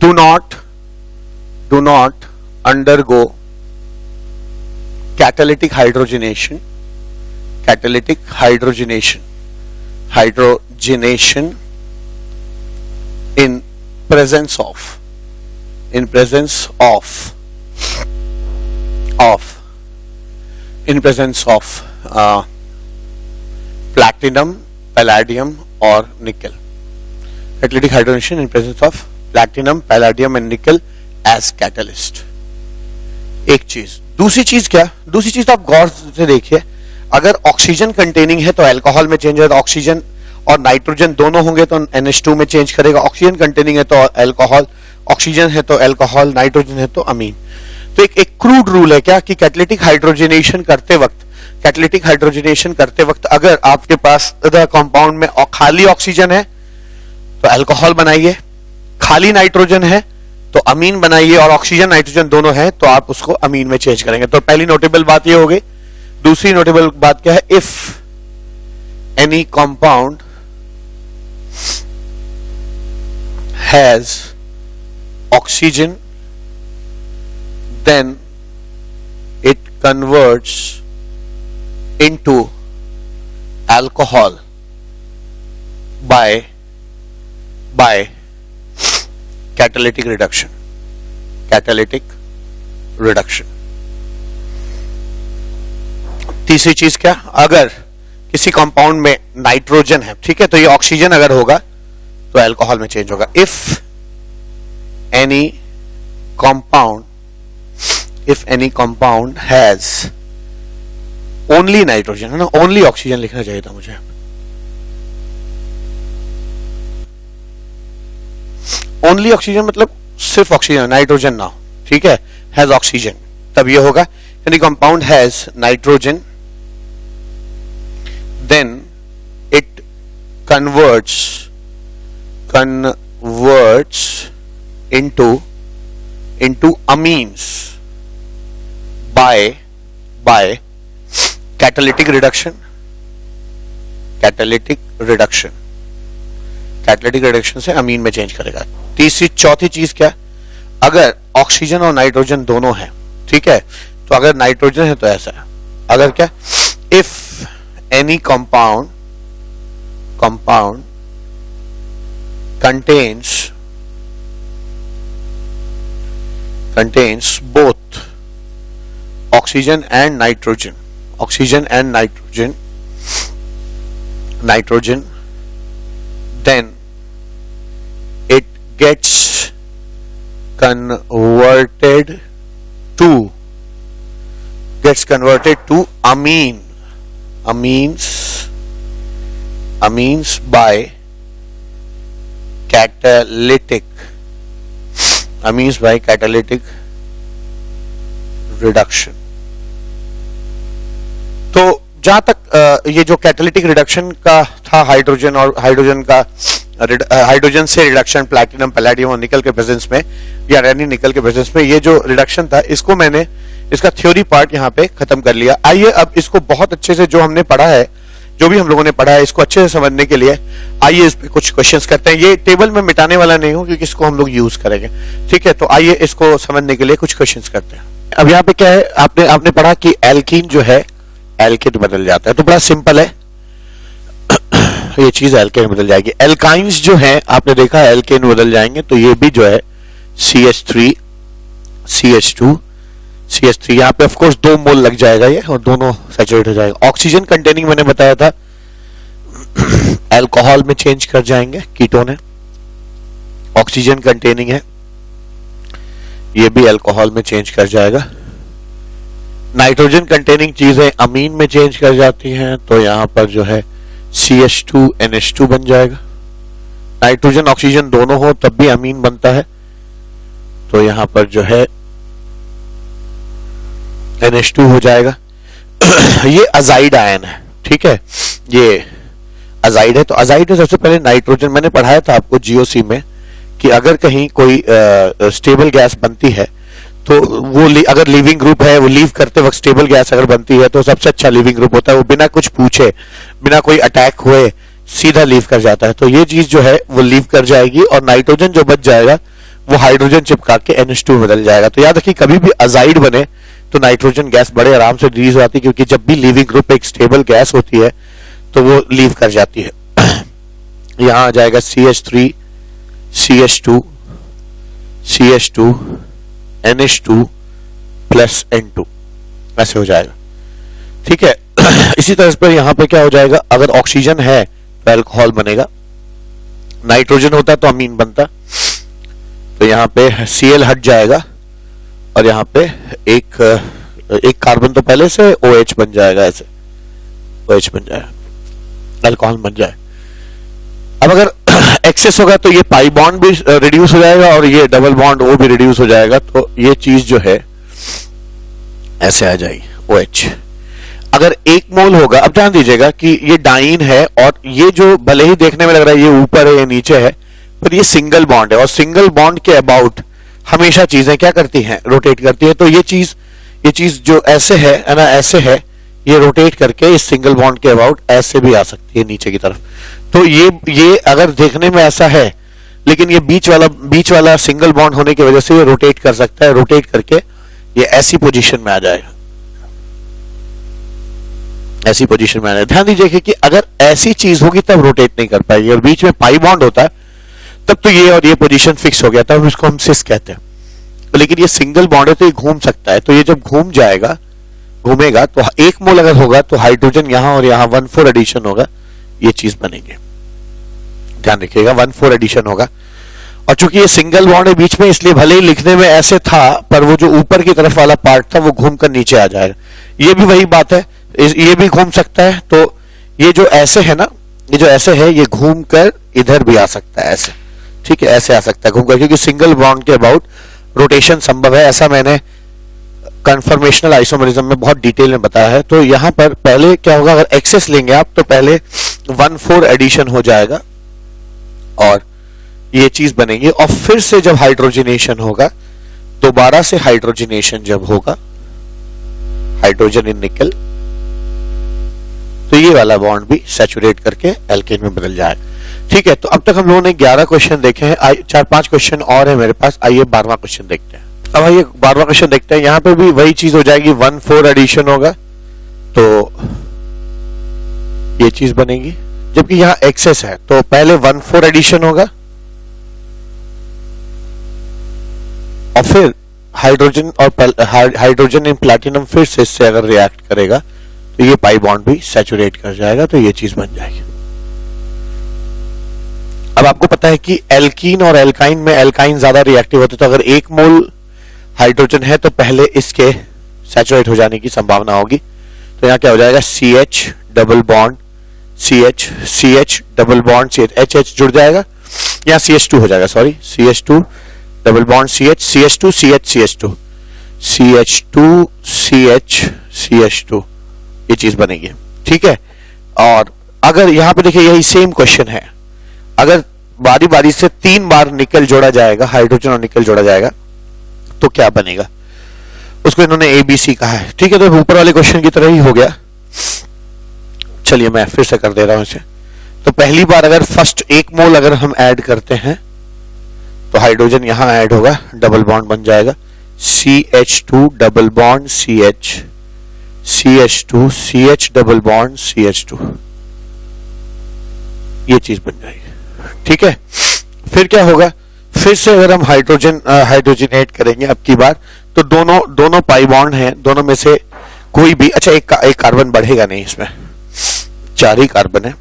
do not undergo catalytic hydrogenation, catalytic hydrogenation in presence of platinum, palladium और nickel. Catalytic hydrogenation in presence of platinum, palladium and nickel as catalyst. एक चीज। दूसरी चीज क्या, दूसरी चीज तो आप गौर से देखिए, अगर ऑक्सीजन कंटेनिंग है तो अल्कोहल में चेंज होगा, ऑक्सीजन और नाइट्रोजन दोनों होंगे तो NH2 में चेंज करेगा। ऑक्सीजन कंटेनिंग है तो अल्कोहल, ऑक्सीजन है तो अल्कोहल, नाइट्रोजन है तो अमीन। तो एक क्रूड रूल है क्या कि कैटालिटिक हाइड्रोजनेशन करते वक्त अगर आपके पास कंपाउंड में खाली ऑक्सीजन है तो अल्कोहल बनाइए, खाली नाइट्रोजन है तो अमीन बनाइए, और ऑक्सीजन नाइट्रोजन दोनों है तो आप उसको अमीन में चेंज करेंगे। तो पहली नोटेबल बात ये हो गई। दूसरी नोटेबल बात क्या है, if any compound has oxygen then it converts into alcohol by catalytic reduction. तीसरी चीज क्या, अगर किसी कंपाउंड में नाइट्रोजन है, ठीक है, तो ये ऑक्सीजन अगर होगा तो अल्कोहल में चेंज होगा। If any compound has only nitrogen, है ना, ओनली ऑक्सीजन लिखना चाहिए था मुझे, ओनली ऑक्सीजन मतलब सिर्फ ऑक्सीजन, नाइट्रोजन ना हो, ठीक है, हैज ऑक्सीजन, तब ये होगा। Any compound has nitrogen then it converts into amines by catalytic reduction से अमीन में चेंज करेगा। चौथी चीज क्या, अगर ऑक्सीजन और नाइट्रोजन दोनों हैं, ठीक है, तो अगर नाइट्रोजन है तो ऐसा है, अगर क्या, if any compound contains both oxygen and nitrogen, then it gets converted to amines by catalytic reduction। तो जहां तक ये जो कैटालिटिक रिडक्शन का था, हाइड्रोजन से रिडक्शन प्लैटिनम, पैलेडियम और निकल के प्रेजेंस में या रेनी निकल के प्रेजेंस में, ये जो रिडक्शन था इसको मैंने इसका थ्योरी पार्ट यहाँ पे खत्म कर लिया। आइए अब इसको बहुत अच्छे से जो हमने पढ़ा है, जो भी हम लोगों ने पढ़ा है, इसको अच्छे से समझने के लिए आइए इस पे कुछ क्वेश्चंस करते हैं। ये टेबल में मिटाने वाला नहीं हूं क्योंकि इसको हम लोग यूज करेंगे, ठीक है। तो आइए इसको समझने के लिए कुछ क्वेश्चंस करते हैं। अब यहाँ पे क्या है, आपने पढ़ा कि एल्कीन जो है एल्केन बदल जाता है, तो बड़ा सिंपल है, ये चीज एल्केन बदल जाएगी। एल्काइंस जो है आपने देखा एल्केन बदल जाएंगे, तो ये भी जो है CH3 CH2 CH3 यहाँ पे ऑफ कोर्स 2 मोल लग जाएगा ये और दोनों सैचुरेट हो जाएगा। ऑक्सीजन कंटेनिंग मैंने बताया था अल्कोहल में चेंज कर जाएंगे, कीटोन है, ऑक्सीजन कंटेनिंग है, ये भी अल्कोहल में चेंज कर जाएगा। नाइट्रोजन कंटेनिंग चीजें अमीन में चेंज कर जाती हैं, तो यहां पर जो है CH2NH2 बन जाएगा। नाइट्रोजन ऑक्सीजन दोनों हो तब भी अमीन बनता है, तो यहां पर जो है NH2 हो जाएगा। ये अजाइड आयन है, ठीक है, ये अजाइड है। तो अजाइड में सबसे पहले नाइट्रोजन, मैंने पढ़ाया था आपको GOC में कि अगर कहीं कोई स्टेबल गैस बनती है तो वो अगर लिविंग ग्रुप है, वो लीव करते वक्त स्टेबल गैस अगर बनती है तो सबसे अच्छा लिविंग ग्रुप होता है, वो बिना कुछ पूछे, बिना कोई अटैक हुए सीधा लीव कर जाता है। तो ये चीज जो है वो लीव कर जाएगी और नाइट्रोजन जो बच जाएगा वो हाइड्रोजन चिपका के NH2 में बदल जाएगा। तो याद रखिए कभी भी अजाइड बने तो नाइट्रोजन गैस बड़े आराम से रिलीज हो जाती है, क्योंकि जब भी लिविंग ग्रुप एक स्टेबल गैस होती है तो वो लीव कर जाती है। यहां आ जाएगा CH3 CH2 CH2 NH2 plus N2, ऐसे हो जाएगा, ठीक है। इसी तरह पर यहां पे क्या हो जाएगा, अगर ऑक्सीजन है तो अल्कोहल बनेगा, नाइट्रोजन होता तो अमीन बनता, तो यहां पे Cl हट जाएगा और यहां पे एक कार्बन तो पहले से OH बन जाएगा, ऐसे OH बन जाएगा, अल्कोहल बन जाए। अब अगर एक्सेस होगा तो ये पाई बॉन्ड भी रिड्यूस हो जाएगा और ये डबल बॉन्ड वो भी रिड्यूस हो जाएगा, तो ये चीज जो है ऐसे आ जाएगी OH। अगर 1 मोल होगा, अब ध्यान दीजिएगा कि ये डाइन है और ये जो भले ही देखने में लग रहा है ये ऊपर है, ये नीचे है, पर ये सिंगल बॉन्ड है और सिंगल बॉन्ड के अबाउट हमेशा चीजें क्या करती हैं, रोटेट करती है। तो ये चीज जो ऐसे है ना, ऐसे है, ये रोटेट करके इस सिंगल बॉन्ड के अबाउट ऐसे भी आ सकती है नीचे की तरफ। तो ये अगर देखने में ऐसा है, लेकिन ये बीच वाला सिंगल बॉन्ड होने की वजह से ये रोटेट कर सकता है, रोटेट करके ये ऐसी पोजीशन में आ जाएगा, ऐसी पोजीशन में आ जाएगा। ध्यान दीजिए कि अगर ऐसी चीज होगी तब रोटेट नहीं कर पाएगी, और बीच में पाई बॉन्ड होता है तब तो ये और ये पोजीशन फिक्स हो गया, तब इसको हम सिस कहते हैं। लेकिन ये सिंगल बॉन्ड है तो ये घूम सकता है, तो ये जब घूमेगा तो 1 मोल अगर होगा तो हाइड्रोजन यहां और यहां 1,4 एडिशन होगा, ये चीज बनेंगे, ध्यान रखिएगा 1,4 एडिशन होगा। और चूंकि ये सिंगल बॉन्ड है बीच में, इसलिए भले ही लिखने में ऐसे था, पर वो जो ऊपर की तरफ वाला पार्ट था वो घूमकर नीचे आ जाएगा। ये भी वही बात है, ये भी घूम सकता है, तो ये जो ऐसे है ना, ये जो ऐसे है ये घूमकर इधर भी आ सकता है, ऐसे, ठीक है, ऐसे आ सकता है घूमकर, क्योंकि सिंगल बॉन्ड के अबाउट रोटेशन संभव है। ऐसा मैंने कन्फर्मेशनल आइसोमरिज्म में बहुत डिटेल में बताया है। तो यहां पर पहले क्या होगा, अगर एक्सेस लेंगे आप तो पहले 1,4 एडिशन हो जाएगा और ये चीज बनेगी, और फिर से जब हाइड्रोजनेशन होगा, दोबारा से हाइड्रोजनेशन जब होगा, हाइड्रोजन इन निकल, तो ये वाला बॉन्ड भी सैचुरेट करके एल्केन में बदल जाएगा, ठीक है। तो अब तक हम लोगों ने 11 क्वेश्चन देखे हैं, 4-5 क्वेश्चन और है मेरे पास। आइए 12वां क्वेश्चन देखते हैं। अब आइए 12वां क्वेश्चन देखते हैं। यहां पे भी वही चीज हो जाएगी, 1,4 एडिशन होगा तो ये चीज बनेगी, जबकि यहां एक्सेस है तो पहले 1,4 एडिशन होगा और फिर हाइड्रोजन इन प्लैटिनम फिर से इससे अगर रिएक्ट करेगा तो ये पाई बॉन्ड भी सैचुरेट कर जाएगा, तो ये चीज बन जाएगी। अब आपको पता है कि एल्कीन और एल्काइन में एल्काइन ज्यादा रिएक्टिव होते, तो अगर 1 मोल हाइड्रोजन है तो पहले इसके सैचुरेट हो जाने की संभावना होगी। तो यहां क्या हो जाएगा, CH double bond CH double bond CH जुड़ जाएगा, यहां CH2 हो जाएगा, sorry CH2 double bond CH2 CH2 CH2 ये चीज बनेगी, ठीक है। और अगर यहां पे देखिए यही सेम क्वेश्चन है, अगर बारी बारी से 3 बार निकल जोड़ा जाएगा, हाइड्रोजन और निकल जोड़ा जाएगा तो क्या बनेगा, उसको इन्होंने ABC कहा है, ठीक है। तो ऊपर वाले क्वेश्चन की तरह ही हो गया। चलिए मैं फिर से कर दे रहा हूं इसे। तो पहली बार अगर फर्स्ट 1 मोल अगर हम ऐड करते हैं तो हाइड्रोजन यहां ऐड होगा, डबल बॉन्ड बन जाएगा, CH2 double bond CH2 CH double bond CH2, ये चीज बन जाएगी, ठीक है। फिर क्या होगा, फिर से अगर हम हाइड्रोजनेट करेंगे अब की बार तो दोनों पाई बॉन्ड हैं, दोनों में से कोई भी, अच्छा एक कार्बन बढ़ेगा नहीं, इसमें 4 ही कार्बन है,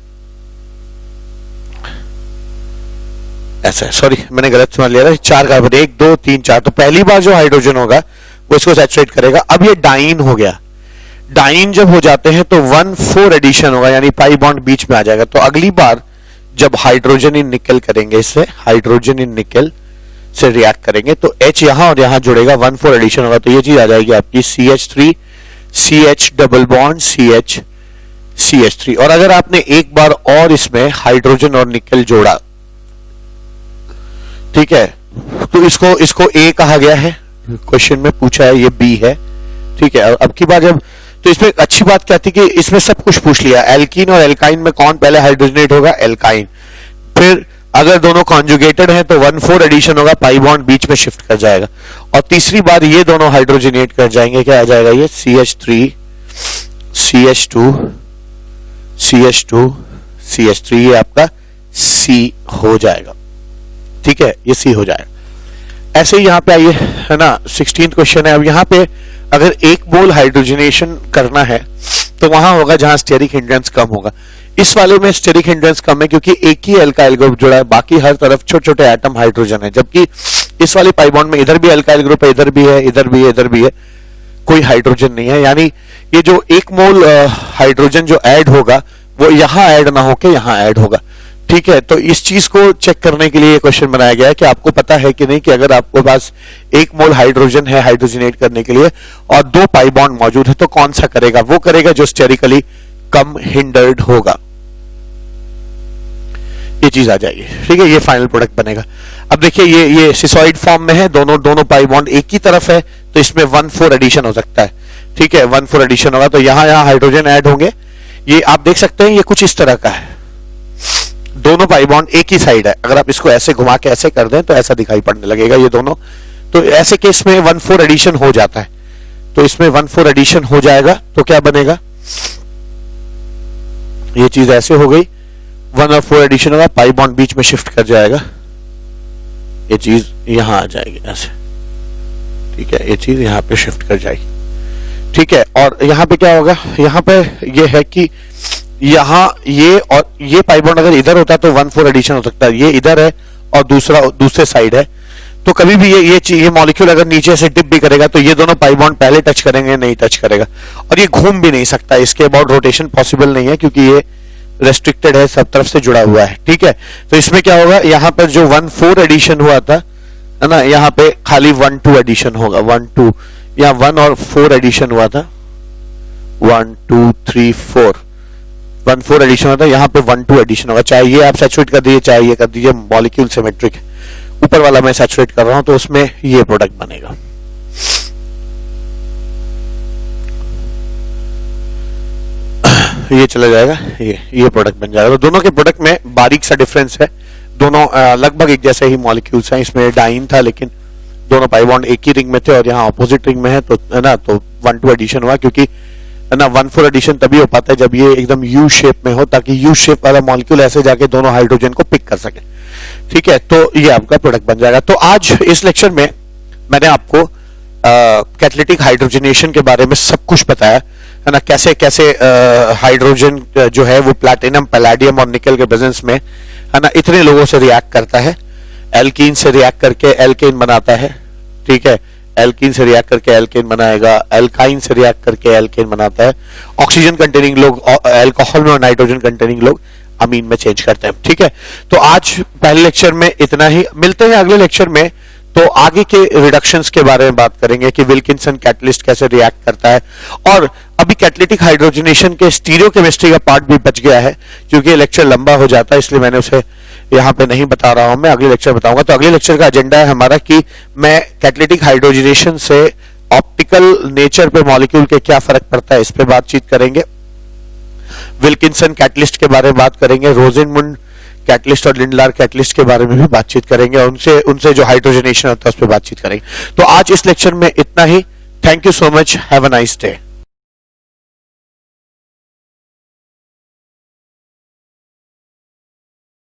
ऐसा है, सॉरी मैंने गलत समझ लिया था, 4 कार्बन, 1 2 3 4, तो पहली बार जो हाइड्रोजन होगा वो इसको सैचुरेट करेगा। अब ये डाइन हो गया, डाइन जब हो जाते हैं तो 1,4 एडिशन होगा, यानी पाई बॉन्ड बीच में आ जाएगा। तो अगली बार जब हाइड्रोजन इन निकल करेंगे, इससे हाइड्रोजन इन निकल से रिएक्ट करेंगे तो H यहां और यहां जुड़ेगा, 1,4 एडिशन होगा, तो ये चीज आ जाएगी आपकी CH3 CH double bond CH CH3। और अगर आपने एक बार और इसमें हाइड्रोजन और निकल जोड़ा, ठीक है, तो इसको A कहा गया है, क्वेश्चन में पूछा है, ये B है, ठीक है। अब की बार जब, तो इसमें अच्छी बात क्या थी कि इसमें सब कुछ पूछ लिया, एल्कीन और एल्काइन में कौन पहले हाइड्रोजनेट होगा, एल्काइन। फिर अगर दोनों कॉन्जुगेटेड हैं तो 1,4 एडिशन होगा, पाई बॉन्ड बीच में शिफ्ट कर जाएगा। और तीसरी बार ये दोनों हाइड्रोजनेट कर जाएंगे, क्या आ जाएगा ये CH3 CH2 CH2 CH3, ये आपका C हो जाएगा, ठीक है, ये C हो जाएगा। ऐसे ही यहां पे आइए, है ना, 16th क्वेश्चन है। अब यहां पे अगर 1 मोल हाइड्रोजनेशन करना है तो वहां होगा जहां स्टेरिक हिंड्रेंस कम होगा। इस वाले में स्टेरिक हिंड्रेंस कम है क्योंकि एक ही अल्काइल ग्रुप जुड़ा है, बाकी हर तरफ छोटे छोटे एटम हाइड्रोजन है, जबकि इस वाले पाई बॉन्ड में इधर भी अल्काइल ग्रुप है, इधर भी है, इधर भी है, इधर भी है, कोई हाइड्रोजन नहीं है। यानी ये जो 1 मोल हाइड्रोजन जो ऐड होगा वो यहां ऐड ना होके यहां ऐड होगा, ठीक है। तो इस चीज को चेक करने के लिए ये क्वेश्चन बनाया गया है कि आपको पता है कि नहीं कि अगर आपके पास 1 मोल हाइड्रोजन है हाइड्रोजनेट करने के लिए और 2 पाई बॉन्ड मौजूद है तो कौन सा करेगा, वो करेगा जो स्टेरिकली कम हिंडर्ड होगा, ये चीज आ जाएगी, ठीक है। ये फाइनल प्रोडक्ट बनेगा। अब देखिए ये सिसॉइड फॉर्म में है, दोनों पाई बॉन्ड एक ही तरफ है, तो इसमें 1,4 एडिशन हो सकता है, ठीक है, 1,4 एडिशन होगा, तो यहां हाइड्रोजन ऐड होंगे। ये आप देख सकते हैं, ये कुछ इस तरह का है, दोनों पाई बॉन्ड एक ही साइड है। अगर आप इसको ऐसे घुमा के ऐसे कर दें तो ऐसा दिखाई पड़ने लगेगा ये दोनों, तो ऐसे केस में 1,4 एडिशन हो जाता है, तो इसमें 1,4 एडिशन हो जाएगा, तो क्या बनेगा, ये चीज ऐसे हो गई, 1 और 4 एडिशन होगा, पाई बॉन्ड बीच में शिफ्ट कर जाएगा, ये चीज यहां आ जाएगी ऐसे, ठीक है, ये चीज यहां पे शिफ्ट कर जाएगी, ठीक है। और यहां पे क्या होगा, यहां पे ये है कि यहां ये और ये पाई बॉन्ड अगर इधर होता तो 1,4 एडिशन हो सकता है, ये इधर है और दूसरे साइड है, तो कभी भी ये मॉलिक्यूल अगर नीचे से डिप भी करेगा तो ये दोनों पाई बॉन्ड पहले टच करेंगे, नहीं टच करेगा, और ये घूम भी नहीं सकता, इसके अबाउट रोटेशन पॉसिबल नहीं है क्योंकि ये रेस्ट्रिक्टेड है, सब तरफ से जुड़ा हुआ है, ठीक है। तो इसमें क्या होगा, यहां पर जो 1,4 एडिशन हुआ था, है ना, यहां पे खाली 1,2 एडिशन होगा, 1,2, यहां 1 और 4 एडिशन हुआ था, 1 2 3 4, 1,4 एडिशन होता है, यहां पे 1,2 एडिशन होगा। चाहे ये आप सैचुरेट कर दीजिए, चाहे ये कर दीजिए, मॉलिक्यूल सिमेट्रिक है, ऊपर वाला मैं सैचुरेट कर रहा हूं तो उसमें ये प्रोडक्ट बनेगा। ये चला जाएगा, ये प्रोडक्ट बन जाएगा। तो दोनों के प्रोडक्ट में बारीक सा डिफरेंस है, दोनों लगभग एक जैसे ही मॉलिक्यूल्स हैं। इसमें डाइन था लेकिन दोनों पाई बॉन्ड एक ही रिंग में थे और यहाँ ऑपोजिट रिंग में है, तो है ना, तो 1,2 एडिशन हुआ, क्योंकि है ना 1,4 एडिशन तभी हो पाता है जब ये एकदम यू शेप में हो, ताकि यू शेप वाला मॉलिक्यूल ऐसे जाके दोनों हाइड्रोजन को पिक कर सके, ठीक है। तो ये आपका प्रोडक्ट बन जाएगा। तो आज इस लेक्चर में मैंने आपको कैटालिटिक हाइड्रोजनेशन के बारे में सब कुछ बताया, है ना, कैसे कैसे हाइड्रोजन जो है वो प्लैटिनम, पैलेडियम और निकल के प्रेजेंस में, है ना, इतने लोगों से रिएक्ट करता है, एल्कीन से रिएक्ट करके एल्केन बनाता है, ठीक है, एल्कीन से रिएक्ट करके एल्केन बनाएगा, एल्काइन से रिएक्ट करके एल्केन बनाता है, ऑक्सीजन कंटेनिंग लोग अल्कोहल में और नाइट्रोजन कंटेनिंग लोग अमीन में चेंज करते हैं, ठीक है। तो आज पहले लेक्चर में इतना ही, मिलते हैं अगले लेक्चर में, तो आगे के रिडक्शंस के बारे में बात करेंगे कि विल्किंसन कैटलिस्ट कैसे रिएक्ट करता है, और अभी कैटालिटिक हाइड्रोजनेशन के स्टीरियोकेमिस्ट्री का पार्ट भी बच गया है, क्योंकि लेक्चर लंबा हो जाता है इसलिए मैंने उसे यहाँ पे नहीं बता रहा हूं, मैं अगले लेक्चर बताऊंगा। तो अगले लेक्चर का एजेंडा है हमारा कि मैं कैटालिटिक हाइड्रोजनेशन से ऑप्टिकल नेचर पे मॉलिक्यूल के क्या फर्क पड़ता है इस पे बातचीत करेंगे, विल्किंसन कैटलिस्ट के बारे में बात करेंगे, रोजेनमुंड कैटलिस्ट और लिंडलार कैटलिस्ट के बारे में भी बातचीत करेंगे, और उनसे जो हाइड्रोजनेशन होता है उस पर बातचीत करेंगे। तो आज इस लेक्चर में इतना ही। Thank you so much, have a nice day.